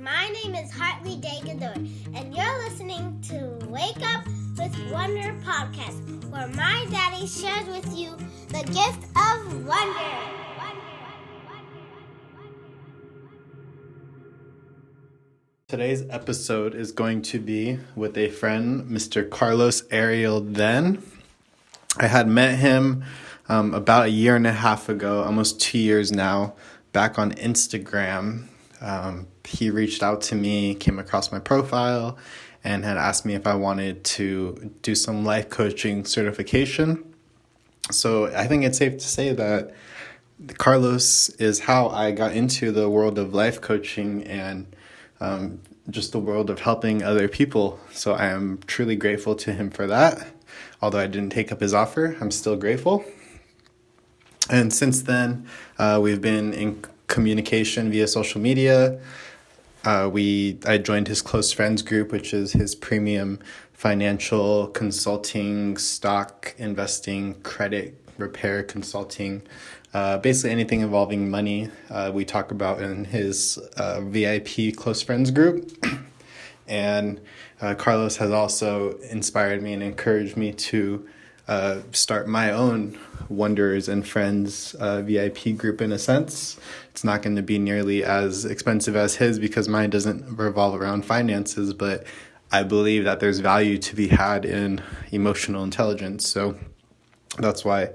my name is Hartley Dagador, and you're listening to Wake Up with Wonder podcast, where my daddy shares with you the gift of wonder. Today's episode is going to be with a friend, Mr. Carlos Ariel then. I had met him about a year and a half ago, almost 2 years now, back on Instagram. He reached out to me, came across my profile, and had asked me if I wanted to do some life coaching certification. So I think it's safe to say that Carlos is how I got into the world of life coaching and just the world of helping other people. So I am truly grateful to him for that. Although I didn't take up his offer, I'm still grateful. And since then, we've been in communication via social media. I joined his close friends group, which is his premium financial consulting, stock investing, credit repair consulting, basically anything involving money we talk about in his VIP close friends group. And Carlos has also inspired me and encouraged me to start my own Wonders and Friends VIP group in a sense. It's not going to be nearly as expensive as his because mine doesn't revolve around finances, but I believe that there's value to be had in emotional intelligence. So that's why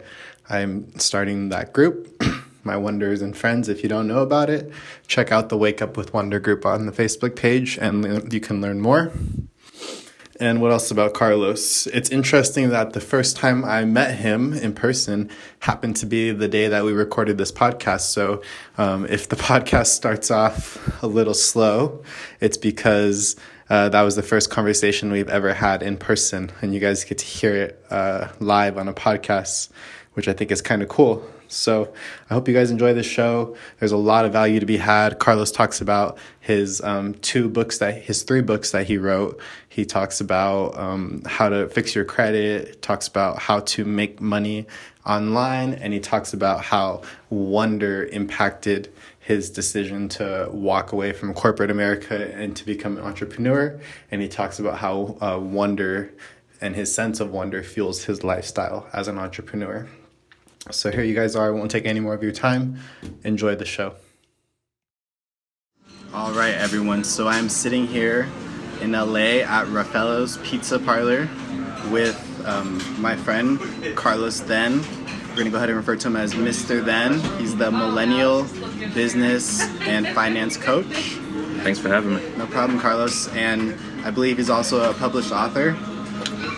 I'm starting that group, my Wonders and Friends. If you don't know about it, check out the Wake Up with Wonder group on the Facebook page and you can learn more. And what else about Carlos? It's interesting that the first time I met him in person happened to be the day that we recorded this podcast. So if the podcast starts off a little slow, it's because that was the first conversation we've ever had in person. And you guys get to hear it live on a podcast, which I think is kind of cool. So I hope you guys enjoy this show. There's a lot of value to be had. Carlos talks about his three books that he wrote. He talks about how to fix your credit, talks about how to make money online, and he talks about how wonder impacted his decision to walk away from corporate America and to become an entrepreneur. And he talks about how wonder and his sense of wonder fuels his lifestyle as an entrepreneur. So here you guys are. I won't take any more of your time. Enjoy the show. All right, everyone. So I'm sitting here in LA at Raffaello's Pizza Parlor with my friend Carlos Then. We're going to go ahead and refer to him as Mr. Then. He's the Millennial business and finance coach. Thanks for having me. No problem, Carlos. And I believe he's also a published author.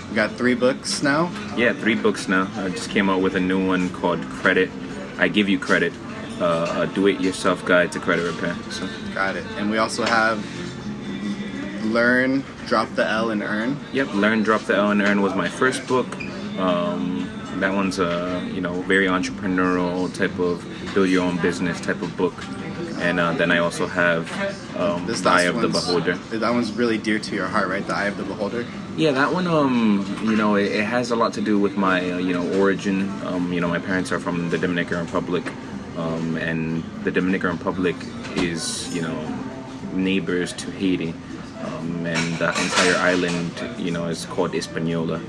We got 3 books now. Yeah, 3 books now. I just came out with a new one called Credit. I Give You Credit, a do-it-yourself guide to credit repair. So. Got it. And we also have Learn, Drop the L and Earn. Yep, Learn, Drop the L and Earn was my first book. That one's a very entrepreneurial type of build your own business type of book. And then I also have The Eye of the Beholder. That one's really dear to your heart, right? The Eye of the Beholder? Yeah, that one, it has a lot to do with my, origin. My parents are from the Dominican Republic, and the Dominican Republic is, neighbors to Haiti. And the entire island, is called Hispaniola.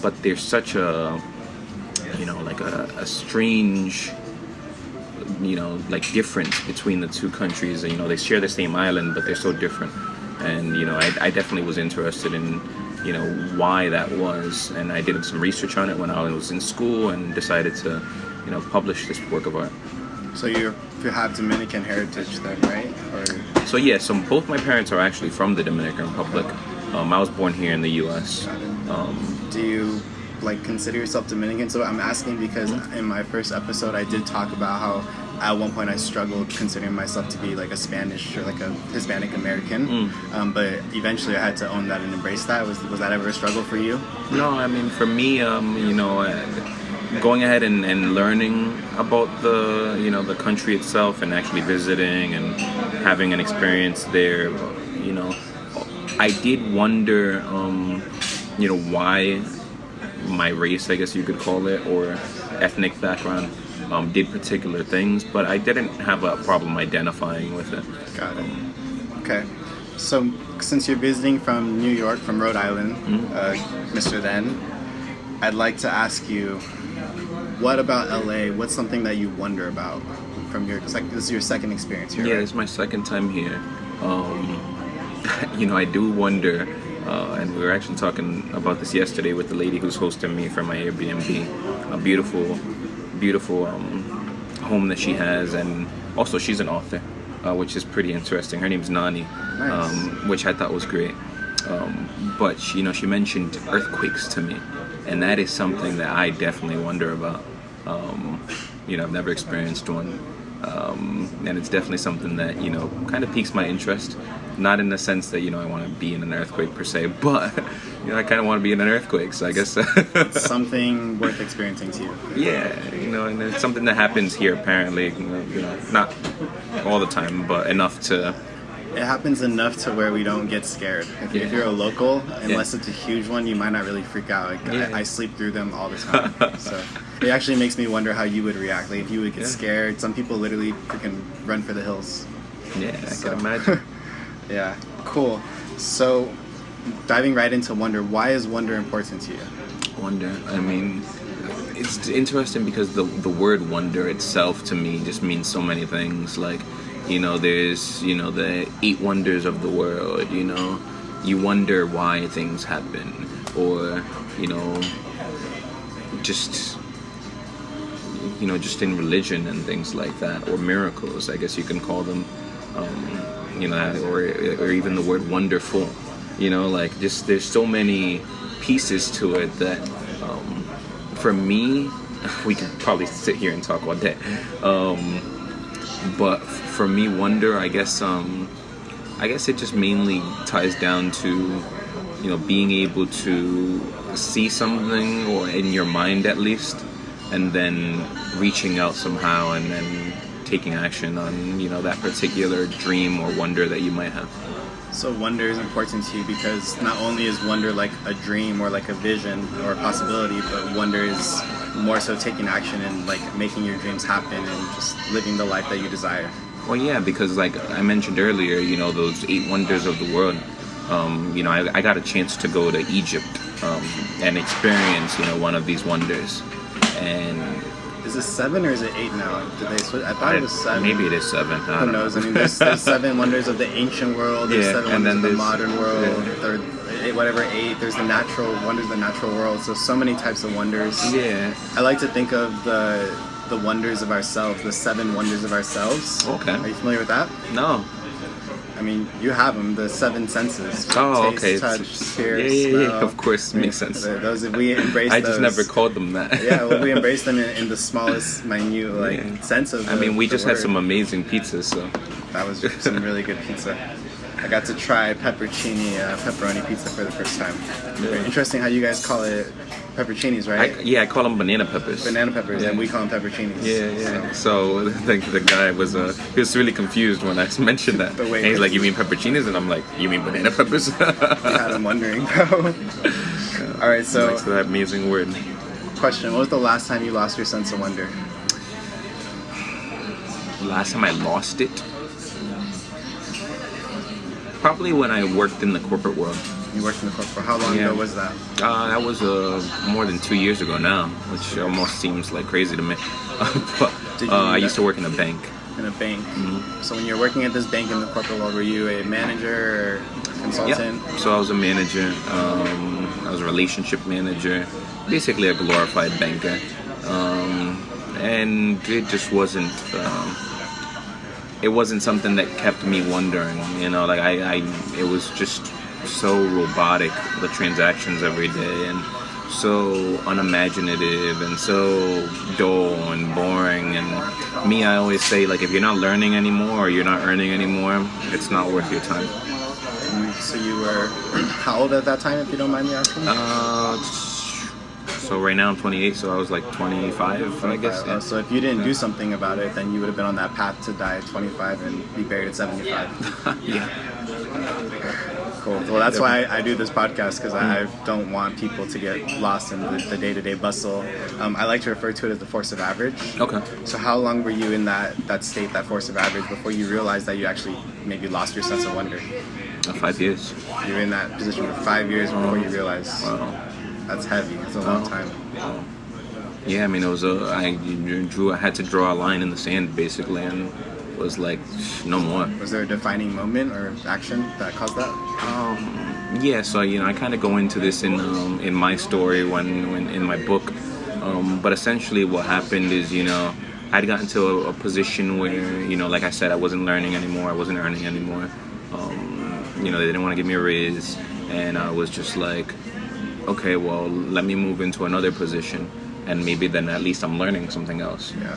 But there's such a strange, difference between the two countries. They share the same island, but they're so different. And, I definitely was interested in, why that was. And I did some research on it when I was in school and decided to, publish this work of art. So you have Dominican heritage then, right? So both my parents are actually from the Dominican Republic. I was born here in the U.S. Do you consider yourself Dominican? So I'm asking because in my first episode I did talk about how at one point I struggled considering myself to be a Spanish or a Hispanic American, but eventually I had to own that and embrace that. Was that ever a struggle for you? No, I mean for me, going ahead and learning about the country itself and actually visiting and having an experience there, I did wonder, why my race, I guess you could call it, or ethnic background did particular things, but I didn't have a problem identifying with it. Got it. Okay. So, since you're visiting from New York, from Rhode Island, Mr. Then, I'd like to ask you, what about LA? What's something that you wonder about from this is your second experience here? Yeah, right? it's my second time here. I do wonder, and we were actually talking about this yesterday with the lady who's hosting me for my Airbnb. A beautiful, beautiful home that she has, and also she's an author, which is pretty interesting. Her name's Nani, Nice. which I thought was great. But she mentioned earthquakes to me, and that is something that I definitely wonder about. I've never experienced one. And it's definitely something that, kind of piques my interest. Not in the sense that, I want to be in an earthquake per se, but, I kind of want to be in an earthquake, so I guess... It's something worth experiencing to you. Yeah, and it's something that happens here apparently, not all the time, but enough to... It happens enough to where we don't get scared. If you're a local, unless it's a huge one, you might not really freak out. I sleep through them all the time. So it actually makes me wonder how you would react. Like if you would get scared, some people literally freaking run for the hills. Yeah, I can imagine. Yeah, cool. So diving right into wonder, why is wonder important to you? Wonder, I mean, it's interesting because the word wonder itself to me just means so many things. Like, there's, the 8 wonders of the world, you wonder why things happen, or, just in religion and things like that, or miracles, I guess you can call them, or even the word wonderful, there's so many pieces to it that, for me, we could probably sit here and talk all day, but for me, wonder, I guess it just mainly ties down to, being able to see something, or in your mind at least, and then reaching out somehow and then taking action on, that particular dream or wonder that you might have. So wonder is important to you because not only is wonder like a dream or like a vision or a possibility, but wonder is more so taking action and like making your dreams happen and just living the life that you desire. Well, yeah, because like I mentioned earlier, those 8 wonders of the world, I got a chance to go to Egypt and experience, one of these wonders. And is it 7 or is it 8 now? Did they switch? I thought it was 7. Maybe it is 7. Who knows? I mean, there's 7 wonders of the ancient world. There's 7 wonders of the modern world. Whatever 8. There's the natural wonders of the natural world. So many types of wonders. Yeah. I like to think of the wonders of ourselves, the 7 wonders of ourselves. Okay. Are you familiar with that? No. I mean, you have them, the 7 senses. Oh, Taste, okay. touch, hear, smell. Yeah, of course, makes sense. Those, we embrace I those. just never called them that. Yeah, well, we embrace them in the smallest, minute, sense of we just word. had some amazing pizzas, so. That was some really good pizza. I got to try pepperoni pizza for the first time. Very interesting how you guys call it pepperoncinis, right? I call them banana peppers. Banana peppers, and we call them pepperoncinis. Yeah. So the guy was he was really confused when I mentioned that. And he's like, "You mean pepperoncinis?" And I'm like, "You mean banana peppers?" You had him wondering, bro. All right, so that's that amazing word. Question: what was the last time you lost your sense of wonder? Last time I lost it? Probably when I worked in the corporate world. You worked in the corporate. How long ago was that? That was more than 2 years ago now, which almost seems like crazy to me. But I used to work in a bank. In a bank. Mm-hmm. So when you're working at this bank in the corporate world, were you a manager or consultant? Yeah. So I was a manager. I was a relationship manager, basically a glorified banker. And it just wasn't. It wasn't something that kept me wondering. It was just so robotic, the transactions every day, and so unimaginative and so dull and boring. And me, I always say, like, if you're not learning anymore or you're not earning anymore, it's not worth your time. So you were how old at that time, if you don't mind me asking? So right now I'm 28, so I was like 25, I guess. Yeah. So if you didn't do something about it, then you would have been on that path to die at 25 and be buried at 75. Yeah. Cool. cool. Well, that's why I do this podcast, because I don't want people to get lost in the day-to-day bustle. I like to refer to it as the force of average. Okay. So how long were you in that state, that force of average, before you realized that you actually maybe lost your sense of wonder? 5 years. You were in that position for 5 years before you realized. Wow. That's heavy. That's a long time. Yeah, I mean, I had to draw a line in the sand, basically, and was like, no more. Was there a defining moment or action that caused that? Yeah, so I kind of go into this in my story when in my book, but essentially what happened is I'd gotten to a position where like I said, I wasn't learning anymore, I wasn't earning anymore. They didn't want to give me a raise, and I was just like, okay, well, let me move into another position, and maybe then at least I'm learning something else. Yeah.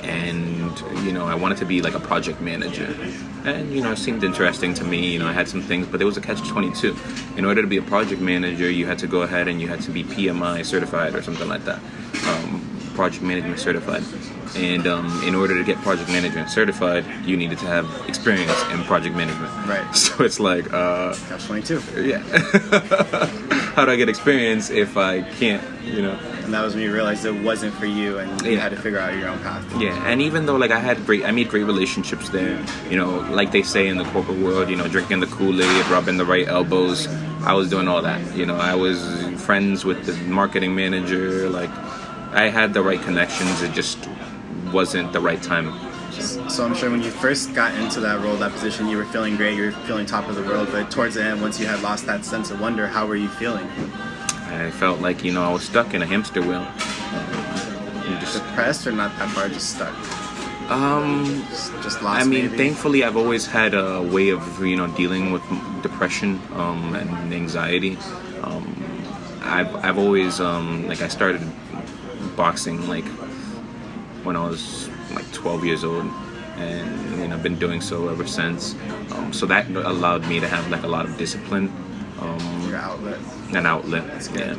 And I wanted to be like a project manager, and it seemed interesting to me. I had some things, but there was a catch-22. In order to be a project manager, you had to go ahead and you had to be PMI certified or something like that, project management certified. And in order to get project management certified, you needed to have experience in project management. Right. So it's like catch-22. Yeah. How do I get experience if I can't, And that was when you realized it wasn't for you, and you had to figure out your own path. Yeah, and even though I made great relationships there, like they say in the corporate world, drinking the Kool-Aid, rubbing the right elbows, I was doing all that. I was friends with the marketing manager, I had the right connections, it just wasn't the right time. So I'm sure when you first got into that role, that position, you were feeling great, you were feeling top of the world, but towards the end, once you had lost that sense of wonder, how were you feeling? I felt like, I was stuck in a hamster wheel. Just depressed, or not that far, just stuck? Just lost, I mean, maybe? Thankfully, I've always had a way of, dealing with depression and anxiety. I've always, I started boxing, when I was, 12 years old. And, I've been doing so ever since. So that allowed me to have, a lot of discipline. Your outlet. An outlet, That's good.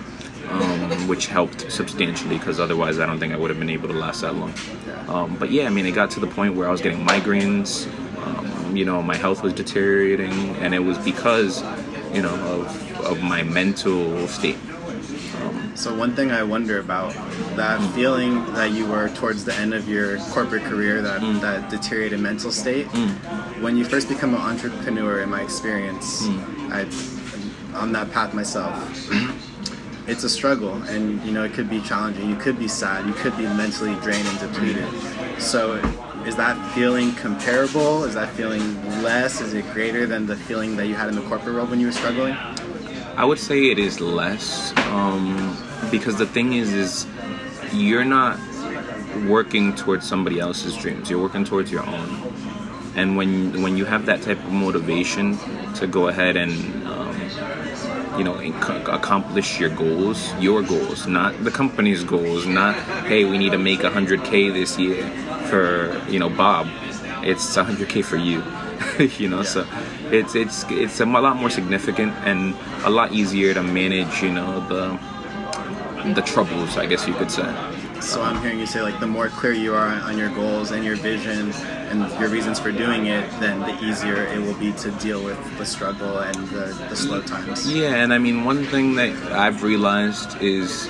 Which helped substantially, because otherwise I don't think I would have been able to last that long. Yeah. But yeah, I mean, it got to the point where I was getting migraines, my health was deteriorating, and it was because, of my mental state. So one thing I wonder about, that feeling that you were towards the end of your corporate career, that deteriorated mental state, when you first become an entrepreneur, in my experience, I'm on that path myself, it's a struggle, and it could be challenging, you could be sad, you could be mentally drained and depleted. So is that feeling comparable? Is that feeling less? Is it greater than the feeling that you had in the corporate world when you were struggling? I would say it is less, because the thing is you're not working towards somebody else's dreams. You're working towards your own. And when you have that type of motivation to go ahead and accomplish your goals, not the company's goals, not, hey, we need to make 100K this year for Bob. It's 100K for you. So it's a lot more significant and a lot easier to manage, the troubles, I guess you could say. So I'm hearing you say, the more clear you are on your goals and your vision and your reasons for doing it, then the easier it will be to deal with the struggle and the slow times. Yeah, and I mean, one thing that I've realized is,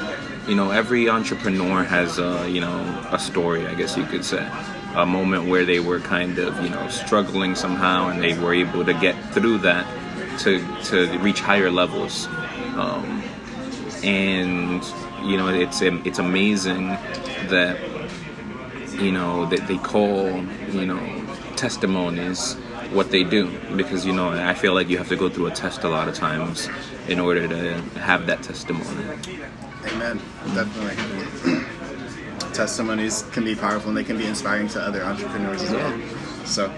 every entrepreneur has a story, I guess you could say. A moment where they were kind of, struggling somehow, and they were able to get through that to reach higher levels. And it's amazing that that they call testimonies what they do, because I feel like you have to go through a test a lot of times in order to have that testimony. Amen. Definitely. Testimonies can be powerful, and they can be inspiring to other entrepreneurs as well. So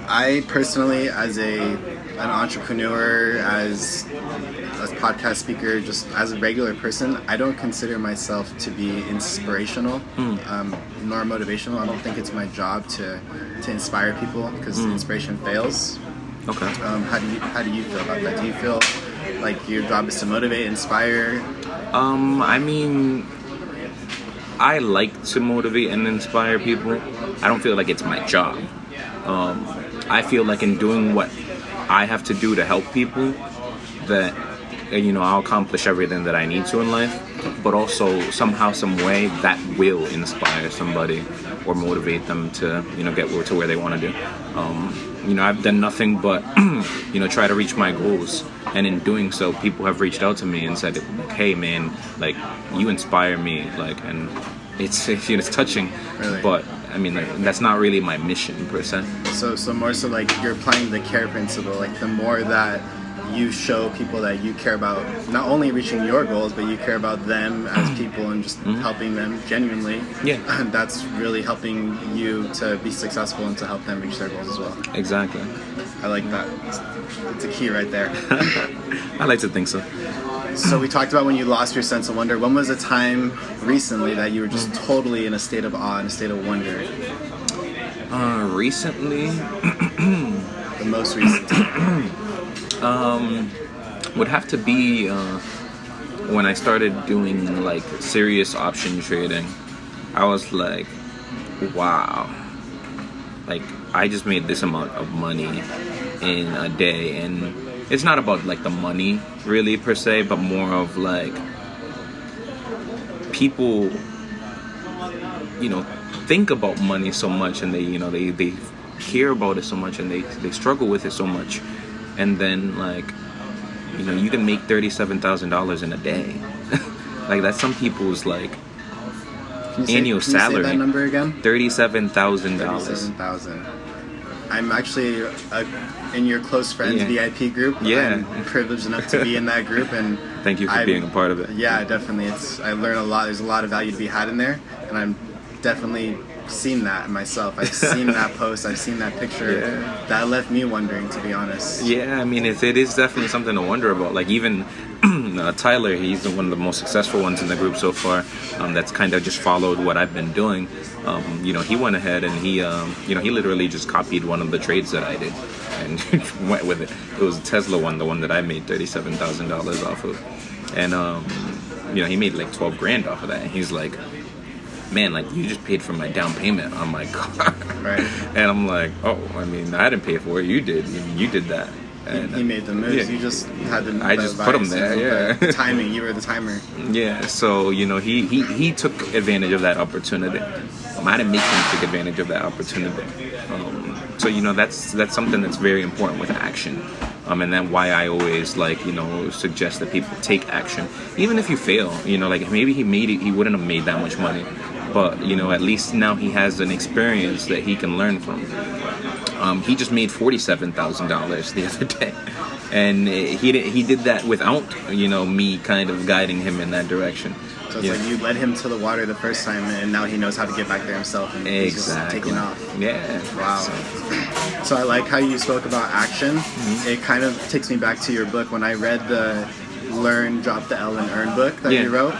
I personally, as an entrepreneur, as a podcast speaker, just as a regular person, I don't consider myself to be inspirational, nor motivational. I don't think it's my job to inspire people, because inspiration fails. Okay. How do you feel about that? Do you feel like your job is to motivate, inspire? I mean, I like to motivate and inspire people. I don't feel like it's my job. I feel like in doing what I have to do to help people, that I'll accomplish everything that I need to in life, but also somehow, some way, that will inspire somebody or motivate them to get to where they want to do. I've done nothing but try to reach my goals, and in doing so, people have reached out to me and said, like, hey man, like, you inspire me, like, and it's touching. Really? But I mean, like, that's not really my mission per se. So more so like you're applying the care principle. Like the more that you show people that you care about not only reaching your goals, but you care about them as people and just helping them genuinely. Yeah. That's really helping you to be successful and to help them reach their goals as well. Exactly. I like that. It's a key right there. I like to think so. So we talked about when you lost your sense of wonder. When was a time recently that you were just totally in a state of awe, in a state of wonder? Recently? The most recent time. Would have to be when I started doing like serious option trading. I was like, wow, like I just made this amount of money in a day. And it's not about like the money really per se, but more of like people think about money so much, and they care about it so much, and they struggle with it so much. And then, like, you can make $37,000 in a day. Like, that's some people's, like, annual salary. Say that number again? $37,000. $37,000. I'm actually in your close friends VIP group. Yeah. I'm privileged enough to be in that group, and thank you for being a part of it. Yeah, definitely. I learn a lot. There's a lot of value to be had in there, and I'm definitely seen that myself. I've seen that post. I've seen that picture. Yeah. That left me wondering, to be honest. Yeah, I mean, it is definitely something to wonder about. Like, even Tyler, he's one of the most successful ones in the group so far. That's kind of just followed what I've been doing. He went ahead and he literally just copied one of the trades that I did and went with it. It was a Tesla one, the one that I made $37,000 off of. And he made like 12 grand off of that. And he's like, man, like, you just paid for my down payment on my car. Right. And I'm like, oh, I mean, I didn't pay for it. You did. You did that. And he made the moves. Yeah. You just had the I just put him there. Yeah. The timing. You were the timer. Yeah. So he took advantage of that opportunity. I didn't make him take advantage of that opportunity. So that's something that's very important with action. And then why I always suggest that people take action, even if you fail. Like maybe he wouldn't have made that much money, but at least now he has an experience that he can learn from. He just made $47,000 the other day, and he did that without me kind of guiding him in that direction. So it's like you led him to the water the first time, and now he knows how to get back there himself, and he's just taking off. Yeah. Wow. So I like how you spoke about action. Mm-hmm. It kind of takes me back to your book. When I read the Learn, Drop the L, and Earn book that you wrote,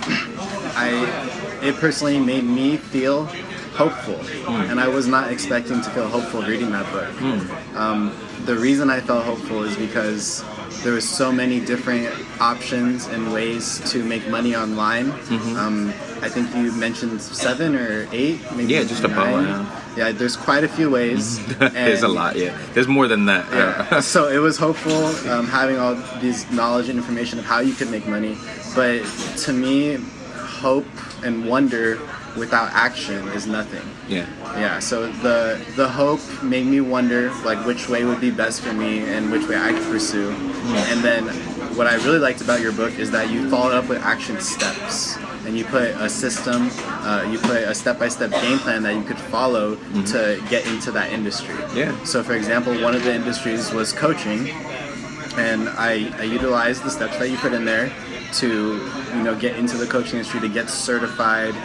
it personally made me feel hopeful, and I was not expecting to feel hopeful reading that book. The reason I felt hopeful is because there were so many different options and ways to make money online. I think you mentioned 7 or 8, maybe. Yeah, just 9. about. Yeah, there's quite a few ways. There's a lot. Yeah, there's more than that. Yeah. So it was hopeful having all these knowledge and information of how you could make money. But to me, hope and wonder without action is nothing. Yeah. So the hope made me wonder like which way would be best for me and which way I could pursue. And then what I really liked about your book is that you followed up with action steps, and you put a system, you put a step-by-step game plan that you could follow to get into that industry. Yeah. So for example, one of the industries was coaching, and I utilized the steps that you put in there to get into the coaching industry, to get certified.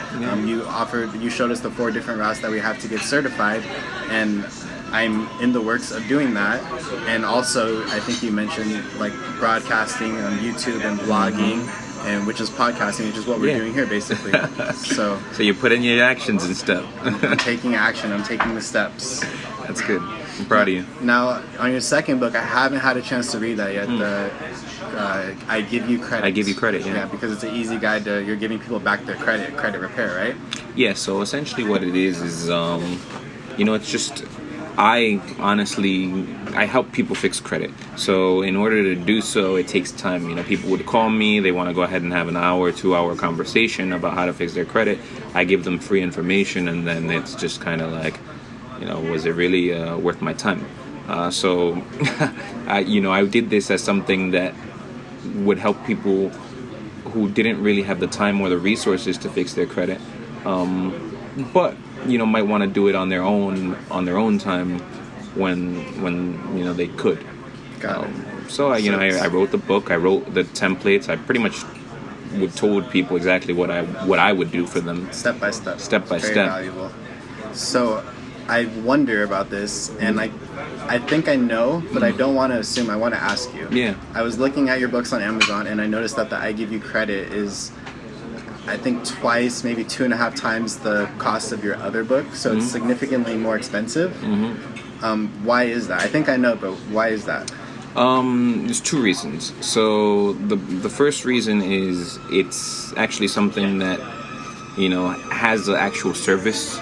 You showed us the 4 different routes that we have to get certified, and I'm in the works of doing that. And also I think you mentioned like broadcasting on YouTube and blogging, and which is podcasting, which is what we're doing here basically. So you put in your actions and stuff. I'm taking action. I'm taking the steps. That's good. I'm proud of you. Now, on your second book, I haven't had a chance to read that yet. I Give You Credit. I Give You Credit, yeah. Yeah, because it's an easy guide to, you're giving people back their credit repair, right? Yeah, so essentially what it is it's just I help people fix credit. So in order to do so, it takes time. You know, people would call me, they want to go ahead and have an hour, 2-hour conversation about how to fix their credit. I give them free information, and then it's just kind of like, you know, was it really worth my time? So I did this as something that would help people who didn't really have the time or the resources to fix their credit, but might want to do it on their own time when they could. Got it. So I wrote the book, I wrote the templates, I pretty much told people exactly what I would do for them, step by step. Very valuable. So I wonder about this, and I think I know, but I don't want to assume. I want to ask you. Yeah. I was looking at your books on Amazon, and I noticed that the I Give You Credit is, I think, twice, maybe 2.5 times the cost of your other book, so it's significantly more expensive. Why is that? I think I know, but why is that? There's two reasons. So the first reason is it's actually something that has the actual service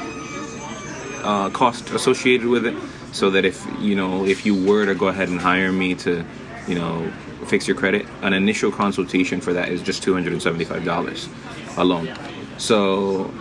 cost associated with it, so that if you were to go ahead and hire me to fix your credit, an initial consultation for that is just $275 alone. So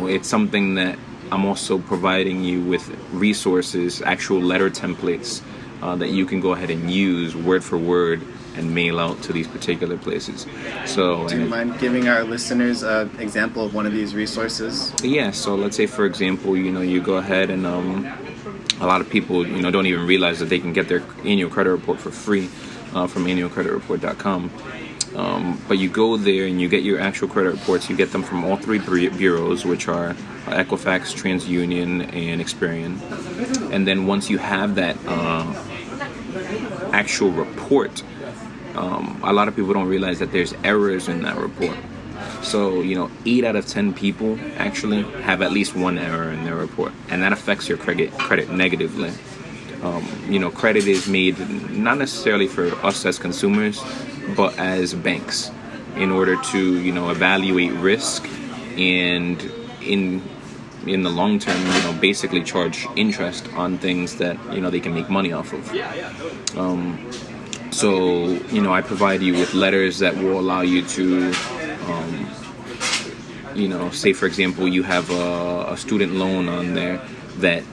it's something that I'm also providing you with resources, actual letter templates that you can go ahead and use word for word and mail out to these particular places. So, do you mind giving our listeners an example of one of these resources? Yeah, so let's say, for example, you go ahead and a lot of people don't even realize that they can get their annual credit report for free from annualcreditreport.com. But you go there and you get your actual credit reports. You get them from all three bureaus, which are Equifax, TransUnion, and Experian. And then once you have that actual report, a lot of people don't realize that there's errors in that report. So 8 out of 10 people actually have at least one error in their report, and that affects your credit negatively. Credit is made not necessarily for us as consumers, but as banks, in order to evaluate risk and in the long term basically charge interest on things that they can make money off of. So I provide you with letters that will allow you to say, for example, you have a student loan on there that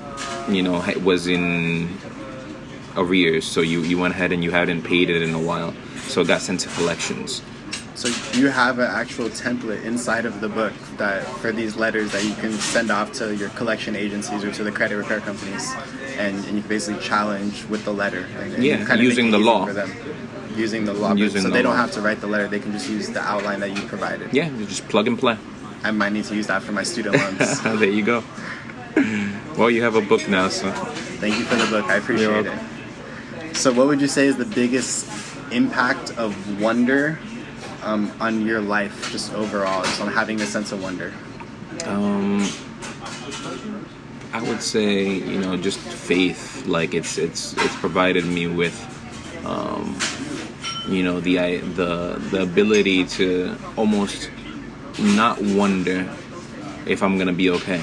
was in arrears, so you went ahead and you hadn't paid it in a while, so it got sent to collections. So you have an actual template inside of the book that for these letters that you can send off to your collection agencies or to the credit repair companies, and you can basically challenge with the letter. And using the law. For them. Using the law. So they don't have to write the letter, they can just use the outline that you provided. Yeah, you just plug and play. I might need to use that for my student loans. There you go. Well, you have a book now, so. Thank you for the book. I appreciate it. So what would you say is the biggest impact of wonder on your life, just overall, just on having a sense of wonder? I would say, just faith. Like it's provided me with, the ability to almost not wonder if I'm gonna be okay.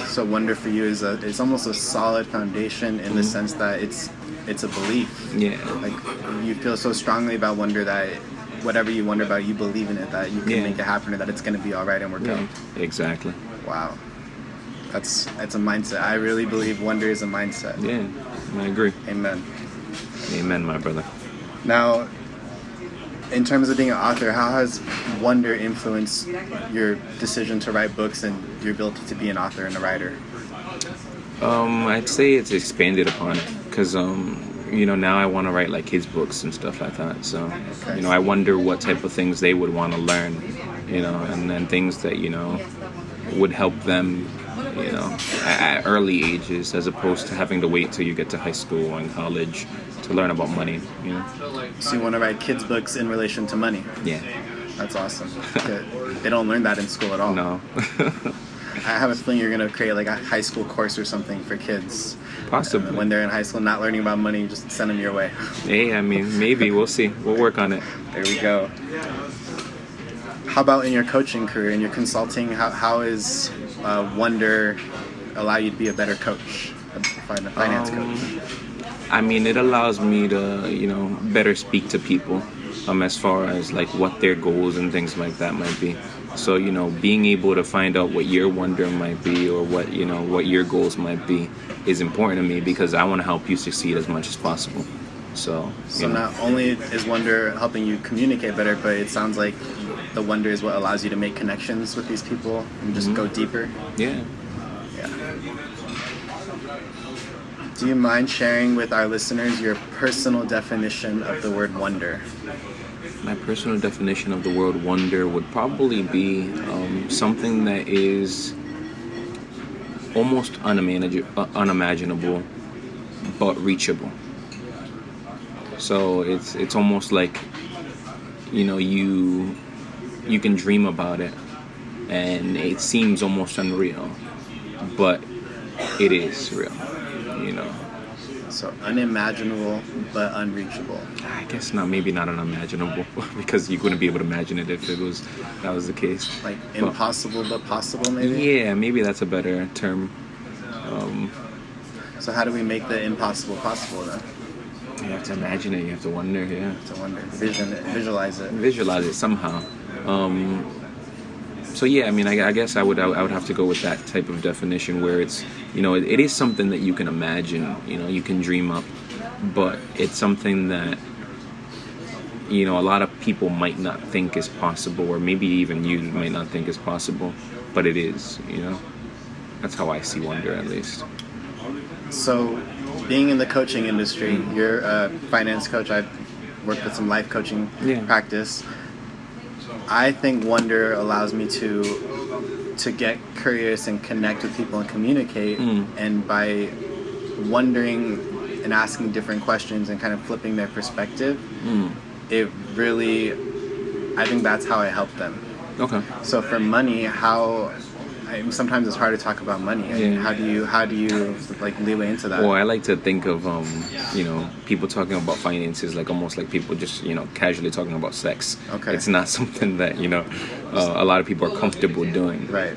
So wonder for you is it's almost a solid foundation in the sense that it's a belief. Yeah. Like you feel so strongly about wonder that whatever you wonder about, you believe in it, that you can make it happen, or that it's going to be all right and work out. Exactly. Wow. That's a mindset. I really believe wonder is a mindset. Yeah, I agree. Amen. Amen, my brother. Now, in terms of being an author, how has wonder influenced your decision to write books and your ability to be an author and a writer? I'd say it's expanded upon it, because now I want to write like kids' books and stuff like that. So I wonder what type of things they would want to learn, and then things that would help them, at early ages, as opposed to having to wait till you get to high school and college to learn about money. So you want to write kids' books in relation to money? Yeah. That's awesome. They don't learn that in school at all. No. I have a feeling you're going to create like a high school course or something for kids. Possibly. When they're in high school, not learning about money, just send them your way. Hey, I mean, maybe. We'll see. We'll work on it. There we go. How about in your coaching career, in your consulting? How is wonder allow you to be a better coach, a finance coach? I mean, it allows me to, better speak to people as far as like what their goals and things like that might be. So, being able to find out what your wonder might be or what your goals might be is important to me because I want to help you succeed as much as possible. So not only is wonder helping you communicate better, but it sounds like the wonder is what allows you to make connections with these people and just go deeper. Yeah. Do you mind sharing with our listeners your personal definition of the word wonder? My personal definition of the word wonder would probably be something that is almost unimaginable, but reachable. So it's almost like, you can dream about it, and it seems almost unreal, but it is real. So unimaginable but unreachable. I guess maybe not unimaginable because you wouldn't be able to imagine it if that was the case. Like impossible but possible, maybe? Yeah, maybe that's a better term. So how do we make the impossible possible then? You have to imagine it, you have to wonder, yeah. Visualize it. Visualize it somehow. So yeah, I mean, I guess I would have to go with that type of definition where it's, it is something that you can imagine, you can dream up, but it's something that, a lot of people might not think is possible, or maybe even you might not think is possible, but it is, That's how I see wonder, at least. So, being in the coaching industry, you're a finance coach. I've worked with some life coaching practice. I think wonder allows me to get curious and connect with people and communicate. And by wondering and asking different questions and kind of flipping their perspective, it really, I think that's how I help them. Okay. So for money, sometimes it's hard to talk about money. I mean, how do you like leeway into that? Well, I like to think of people talking about finances like almost like people just casually talking about sex. Okay. It's not something that a lot of people are comfortable doing. Right.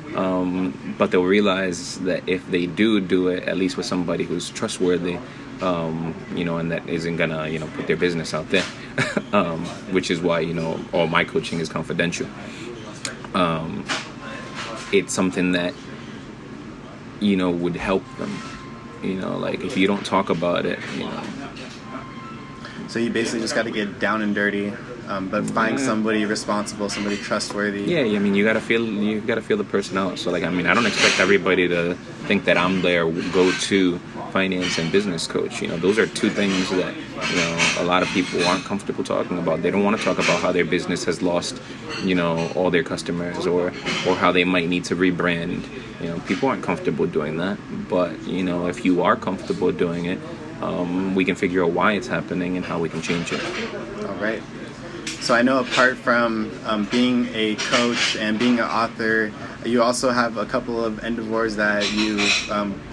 But they'll realize that if they do it, at least with somebody who's trustworthy, and that isn't gonna put their business out there, which is why all my coaching is confidential. It's something that would help them, like if you don't talk about it, So you basically just got to get down and dirty, but find somebody responsible, somebody trustworthy. Yeah, I mean, you gotta feel the person out. So like, I mean, I don't expect everybody to think that I'm their go-to finance and business coach. Those are two things that a lot of people aren't comfortable talking about. They don't want to talk about how their business has lost all their customers or how they might need to rebrand. People aren't comfortable doing that. But if you are comfortable doing it, we can figure out why it's happening and how we can change it. All right. So I know apart from being a coach and being an author, you also have a couple of endeavors that you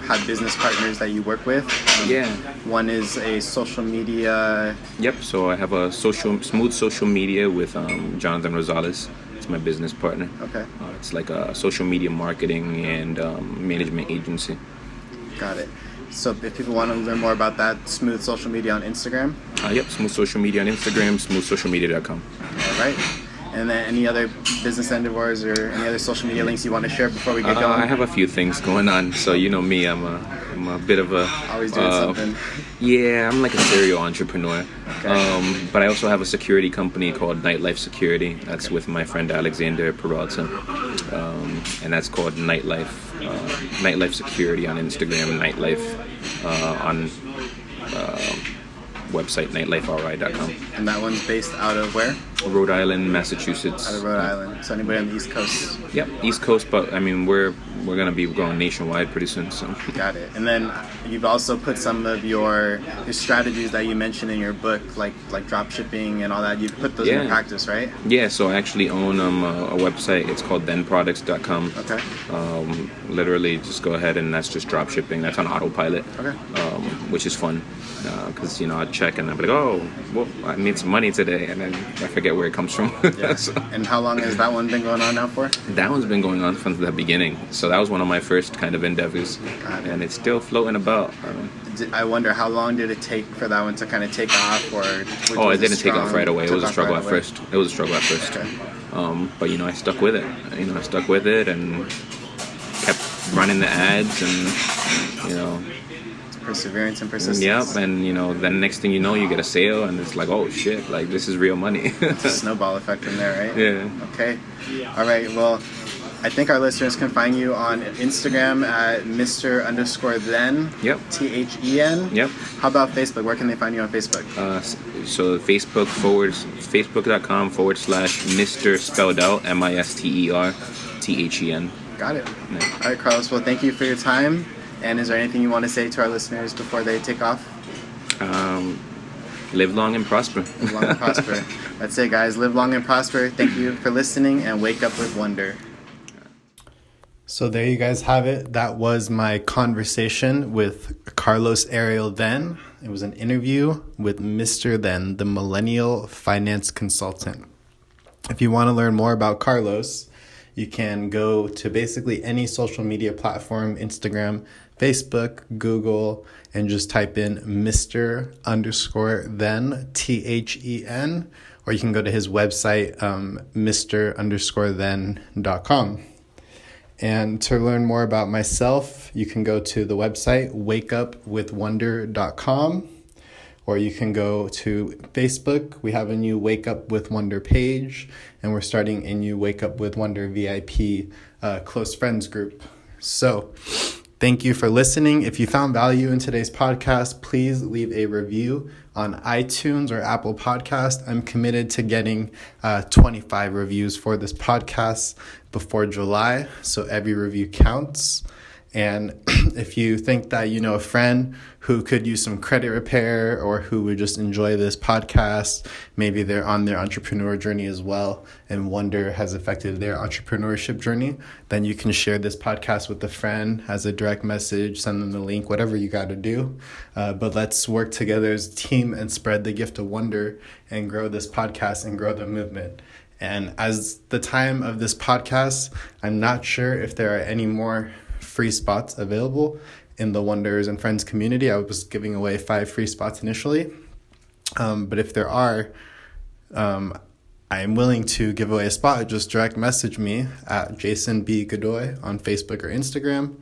have business partners that you work with. One is a social media. Yep. So I have a smooth social media with Jonathan Rosales. It's my business partner. Okay. It's like a social media marketing and management agency. Got it. So if people want to learn more about that, Smooth Social Media on Instagram? Yep, Smooth Social Media on Instagram, smoothsocialmedia.com. All right. And then any other business endeavors or any other social media links you want to share before we get going? I have a few things going on. So me, I'm a bit of a... Always doing something. Yeah, I'm like a serial entrepreneur. Okay. But I also have a security company called Nightlife Security. That's with my friend Alexander Peralta. And that's called Nightlife Security on Instagram, Nightlife on website, nightliferi.com. And that one's based out of where? Rhode Island, Massachusetts. Out of Rhode Island. So anybody on the East Coast? Yep, East Coast, but I mean we're gonna be going nationwide pretty soon. So got it. And then you've also put some of your strategies that you mentioned in your book, like drop shipping and all that. You put those into practice, right? Yeah. So I actually own a website. It's called thenproducts.com. Okay. Literally, just go ahead and that's just drop shipping. That's on autopilot. Okay. Which is fun because I'd check and I'd be like, oh, well, I made some money today, and then I forget forget where it comes from. Yeah. So, And how long has that one been going on now for? that one's been going on from the beginning. So that was one of my first kind of endeavors. Got it. And it's still floating about. I wonder how long did it take for that one to kind of take off, or It didn't take off right away. It was a struggle at first. Okay. But I stuck with it. I stuck with it and kept running the ads, and Perseverance and persistence. yep. And then next thing you know, you get a sale, and it's like, oh shit, like this is real money. It's a snowball effect in there, right? Yeah. Okay. All right. Well, I think our listeners can find you on Instagram at Mr_then. Yep. THEN. Yep. How about Facebook? Where can they find you on Facebook? So Facebook.com/Mr. spelled out MISTERTHEN. Got it. Yeah. All right, Carlos. Well, thank you for your time. And is there anything you want to say to our listeners before they take off? Live long and prosper. Live long and prosper. That's it, guys. Live long and prosper. Thank you for listening, and wake up with wonder. So there you guys have it. That was my conversation with Carlos Ariel then. It was an interview with Mr. Then, the Millennial Finance Consultant. If you want to learn more about Carlos, you can go to basically any social media platform, Instagram, Facebook, Google, and just type in Mr_then, THEN, or you can go to his website, Mr_then.com. And to learn more about myself, you can go to the website wakeupwithwonder.com, or you can go to Facebook. We have a new Wake Up with Wonder page, and we're starting a new Wake Up with Wonder VIP close friends group. So thank you for listening. If you found value in today's podcast, please leave a review on iTunes or Apple Podcast. I'm committed to getting 25 reviews for this podcast before July, so every review counts. And if you think that you know a friend who could use some credit repair or who would just enjoy this podcast, maybe they're on their entrepreneur journey as well and wonder has affected their entrepreneurship journey, then you can share this podcast with a friend as a direct message, send them the link, whatever you got to do. But let's work together as a team and spread the gift of wonder and grow this podcast and grow the movement. And as the time of this podcast, I'm not sure if there are any more free spots available in the Wonders and Friends community. I was giving away 5 free spots initially. But if there are, I am willing to give away a spot. Just direct message me at Jason B. Godoy on Facebook or Instagram.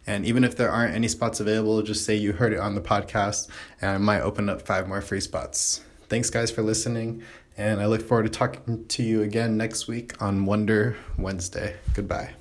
And even if there aren't any spots available, just say you heard it on the podcast and I might open up 5 more free spots. Thanks, guys, for listening. And I look forward to talking to you again next week on Wonder Wednesday. Goodbye.